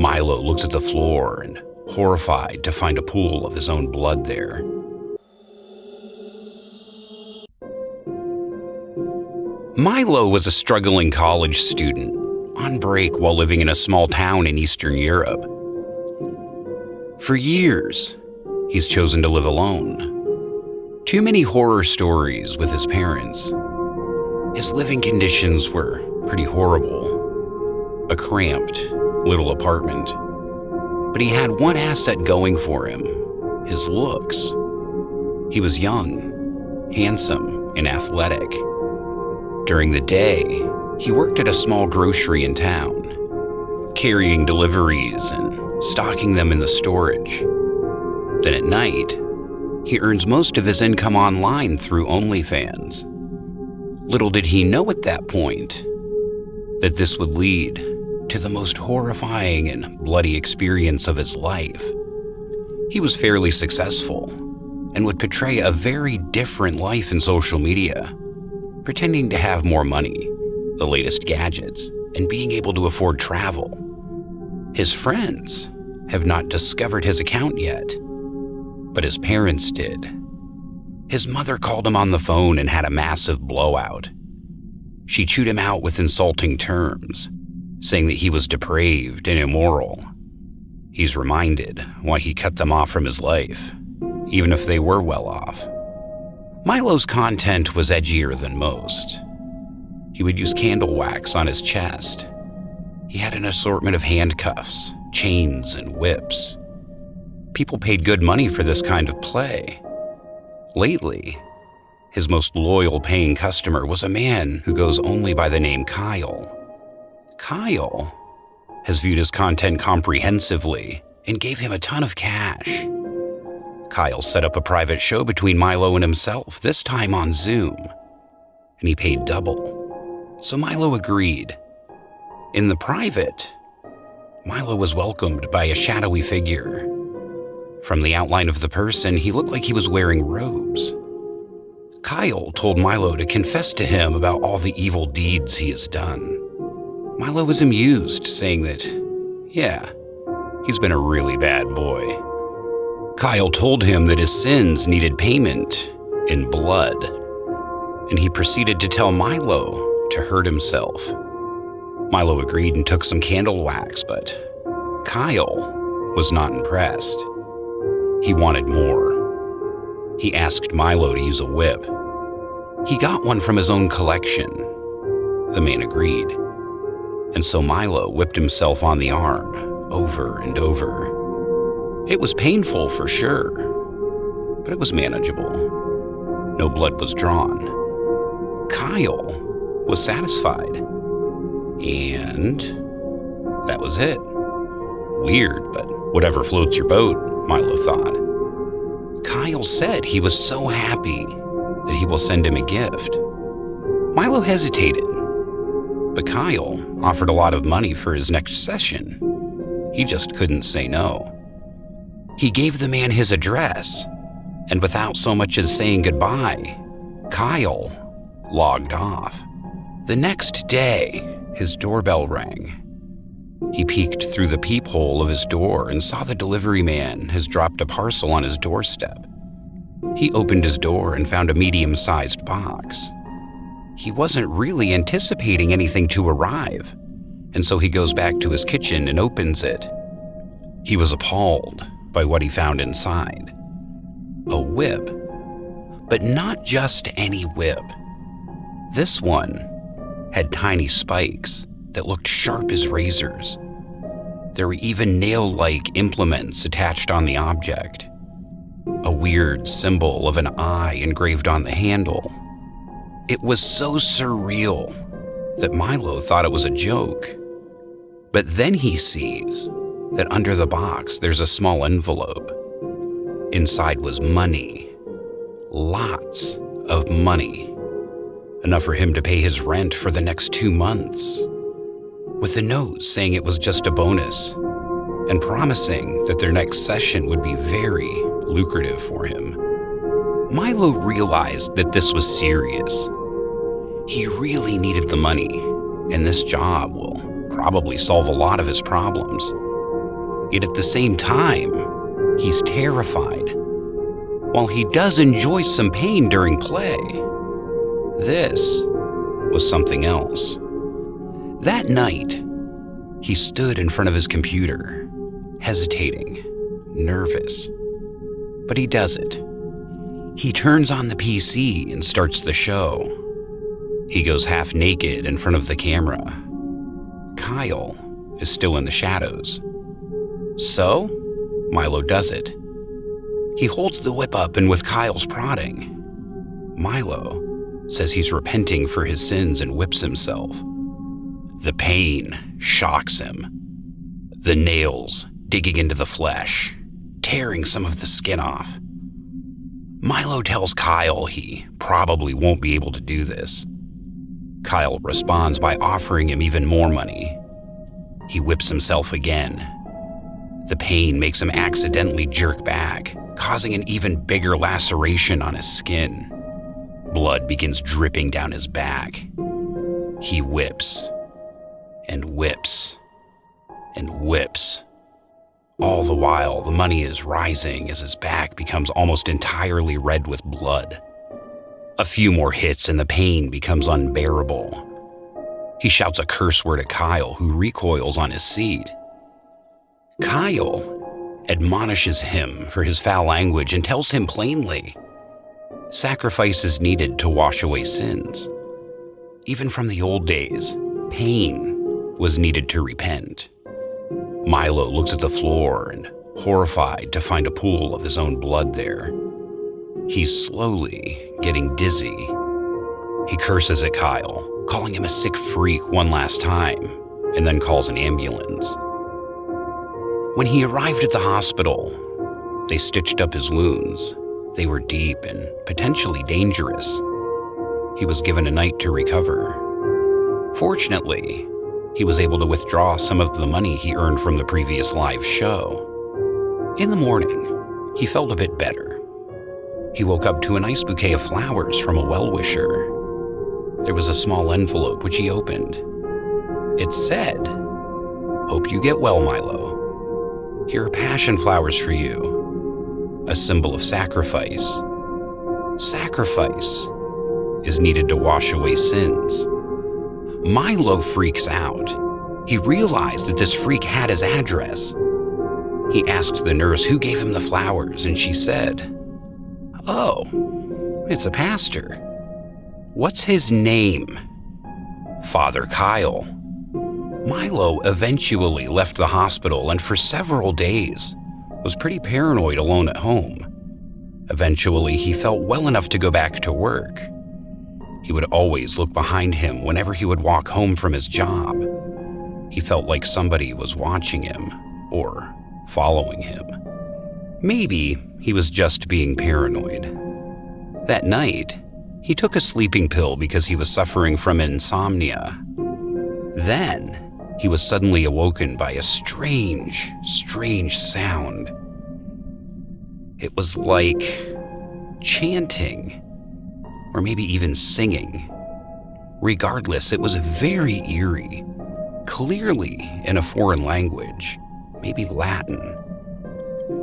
Milo looks at the floor and, horrified to find a pool of his own blood there. Milo was a struggling college student, on break while living in a small town in Eastern Europe. For years, he's chosen to live alone. Too many horror stories with his parents. His living conditions were pretty horrible. A cramped little apartment. But he had one asset going for him: his looks. He was young, handsome, and athletic. During the day, he worked at a small grocery in town, carrying deliveries and stocking them in the storage. Then at night, he earns most of his income online through OnlyFans. Little did he know at that point that this would lead to the most horrifying and bloody experience of his life. He was fairly successful and would portray a very different life in social media, pretending to have more money, the latest gadgets, and being able to afford travel. His friends have not discovered his account yet, but his parents did. His mother called him on the phone and had a massive blowout. She chewed him out with insulting terms, saying that he was depraved and immoral. He's reminded why he cut them off from his life, even if they were well off. Milo's content was edgier than most. He would use candle wax on his chest. He had an assortment of handcuffs, chains, and whips. People paid good money for this kind of play. Lately, his most loyal paying customer was a man who goes only by the name Kyle. Kyle has viewed his content comprehensively and gave him a ton of cash. Kyle set up a private show between Milo and himself, this time on Zoom, and he paid double. So Milo agreed. In the private, Milo was welcomed by a shadowy figure. From the outline of the person, he looked like he was wearing robes. Kyle told Milo to confess to him about all the evil deeds he has done. Milo was amused, saying that, yeah, he's been a really bad boy. Kyle told him that his sins needed payment in blood, and he proceeded to tell Milo to hurt himself. Milo agreed and took some candle wax, but Kyle was not impressed. He wanted more. He asked Milo to use a whip. He got one from his own collection. The man agreed, and so Milo whipped himself on the arm over and over. It was painful for sure, but it was manageable. No blood was drawn. Kyle was satisfied. And that was it. Weird, but whatever floats your boat, Milo thought. Kyle said he was so happy that he will send him a gift. Milo hesitated, but Kyle offered a lot of money for his next session. He just couldn't say no. He gave the man his address, and without so much as saying goodbye, Kyle logged off. The next day, his doorbell rang. He peeked through the peephole of his door and saw the delivery man has dropped a parcel on his doorstep. He opened his door and found a medium-sized box. He wasn't really anticipating anything to arrive, and so he goes back to his kitchen and opens it. He was appalled by what he found inside. A whip, but not just any whip. This one had tiny spikes that looked sharp as razors. There were even nail-like implements attached on the object. A weird symbol of an eye engraved on the handle. It was so surreal that Milo thought it was a joke. But then he sees that under the box there's a small envelope. Inside was money. Lots of money. Enough for him to pay his rent for the next 2 months. With a note saying it was just a bonus and promising that their next session would be very lucrative for him. Milo realized that this was serious. He really needed the money, and this job will probably solve a lot of his problems. Yet at the same time, he's terrified. While he does enjoy some pain during play, this was something else. That night, he stood in front of his computer, hesitating, nervous. But he does it. He turns on the PC and starts the show. He goes half naked in front of the camera. Kyle is still in the shadows. So, Milo does it. He holds the whip up, and with Kyle's prodding, Milo says he's repenting for his sins and whips himself. The pain shocks him. The nails digging into the flesh, tearing some of the skin off. Milo tells Kyle he probably won't be able to do this. Kyle responds by offering him even more money. He whips himself again. The pain makes him accidentally jerk back, causing an even bigger laceration on his skin. Blood begins dripping down his back. He whips and whips and whips. All the while, the money is rising as his back becomes almost entirely red with blood. A few more hits and the pain becomes unbearable. He shouts a curse word at Kyle, who recoils on his seat. Kyle admonishes him for his foul language and tells him plainly, sacrifice is needed to wash away sins. Even from the old days, pain was needed to repent. Milo looks at the floor and, horrified to find a pool of his own blood there. He's slowly getting dizzy. He curses at Kyle, calling him a sick freak one last time, and then calls an ambulance. When he arrived at the hospital, they stitched up his wounds. They were deep and potentially dangerous. He was given a night to recover. Fortunately, he was able to withdraw some of the money he earned from the previous live show. In the morning, he felt a bit better. He woke up to a nice bouquet of flowers from a well-wisher. There was a small envelope which he opened. It said, "Hope you get well, Milo. Here are passion flowers for you, a symbol of sacrifice. Sacrifice is needed to wash away sins." Milo freaks out. He realized that this freak had his address. He asked the nurse who gave him the flowers, and she said, "Oh, it's a pastor. What's his name?" "Father Kyle." Milo eventually left the hospital and for several days was pretty paranoid alone at home. Eventually, he felt well enough to go back to work. He would always look behind him whenever he would walk home from his job. He felt like somebody was watching him or following him. Maybe he was just being paranoid. That night, he took a sleeping pill because he was suffering from insomnia. Then, he was suddenly awoken by a strange sound. It was like chanting, or maybe even singing. Regardless, it was very eerie, clearly in a foreign language, maybe Latin.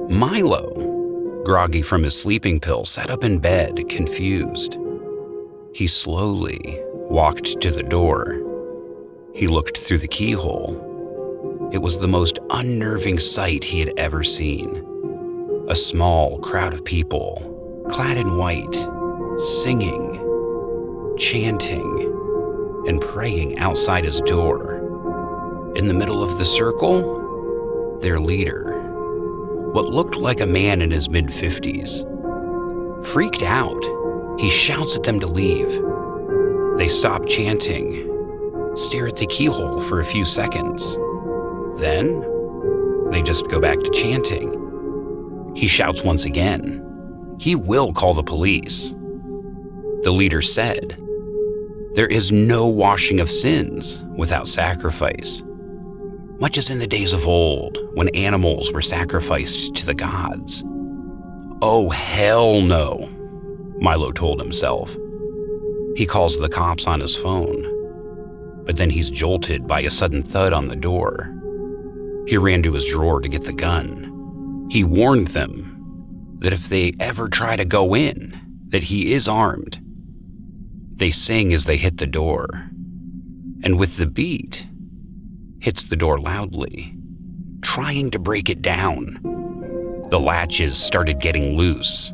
Milo, groggy from his sleeping pill, sat up in bed, confused. He slowly walked to the door. He looked through the keyhole. It was the most unnerving sight he had ever seen. A small crowd of people, clad in white, singing, chanting, and praying outside his door. In the middle of the circle, their leader, what looked like a man in his mid-50s. Freaked out, he shouts at them to leave. They stop chanting, stare at the keyhole for a few seconds. Then, they just go back to chanting. He shouts once again. He will call the police. The leader said, "There is no washing of sins without sacrifice," much as in the days of old when animals were sacrificed to the gods. "Oh, hell no," Milo told himself. He calls the cops on his phone, but then he's jolted by a sudden thud on the door. He ran to his drawer to get the gun. He warned them that if they ever try to go in, that he is armed. They sing as they hit the door, and with the beat, hits the door loudly, trying to break it down. The latches started getting loose.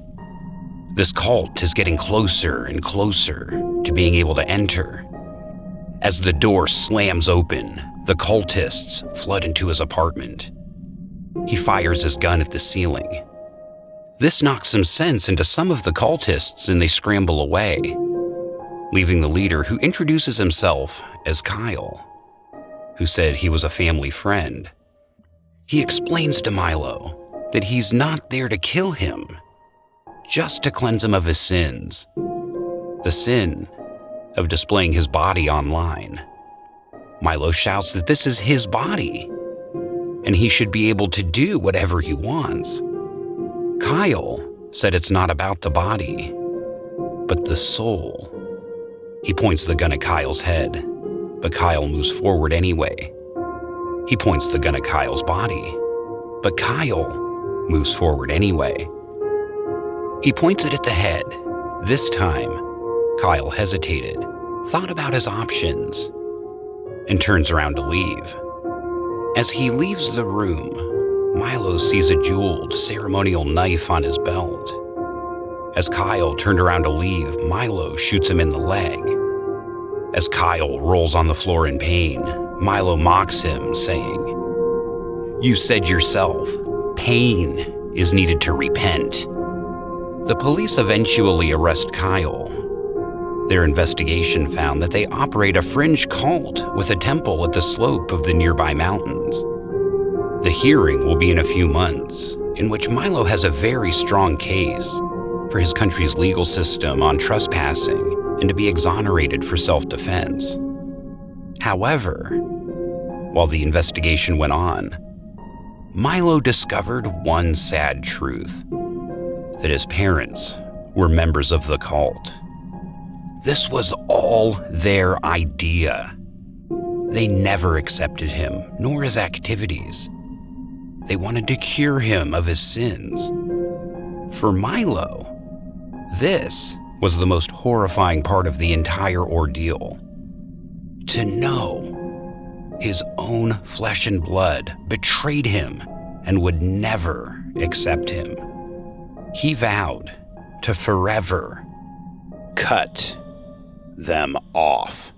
This cult is getting closer and closer to being able to enter. As the door slams open, the cultists flood into his apartment. He fires his gun at the ceiling. This knocks some sense into some of the cultists and they scramble away, leaving the leader, who introduces himself as Kyle, who said he was a family friend. He explains to Milo that he's not there to kill him, just to cleanse him of his sins. The sin of displaying his body online. Milo shouts that this is his body, and he should be able to do whatever he wants. Kyle said it's not about the body, but the soul. He points the gun at Kyle's head, but Kyle moves forward anyway. He points the gun at Kyle's body, but Kyle moves forward anyway. He points it at the head. This time, Kyle hesitated, thought about his options, and turns around to leave. As he leaves the room, Milo sees a jeweled ceremonial knife on his belt. As Kyle turned around to leave, Milo shoots him in the leg. As Kyle rolls on the floor in pain, Milo mocks him, saying, "You said yourself, pain is needed to repent." The police eventually arrest Kyle. Their investigation found that they operate a fringe cult with a temple at the slope of the nearby mountains. The hearing will be in a few months, in which Milo has a very strong case for his country's legal system on trespassing and to be exonerated for self-defense. However, while the investigation went on, Milo discovered one sad truth: that his parents were members of the cult. This was all their idea. They never accepted him, nor his activities. They wanted to cure him of his sins. For Milo, this was the most horrifying part of the entire ordeal. To know his own flesh and blood betrayed him and would never accept him. He vowed to forever cut them off.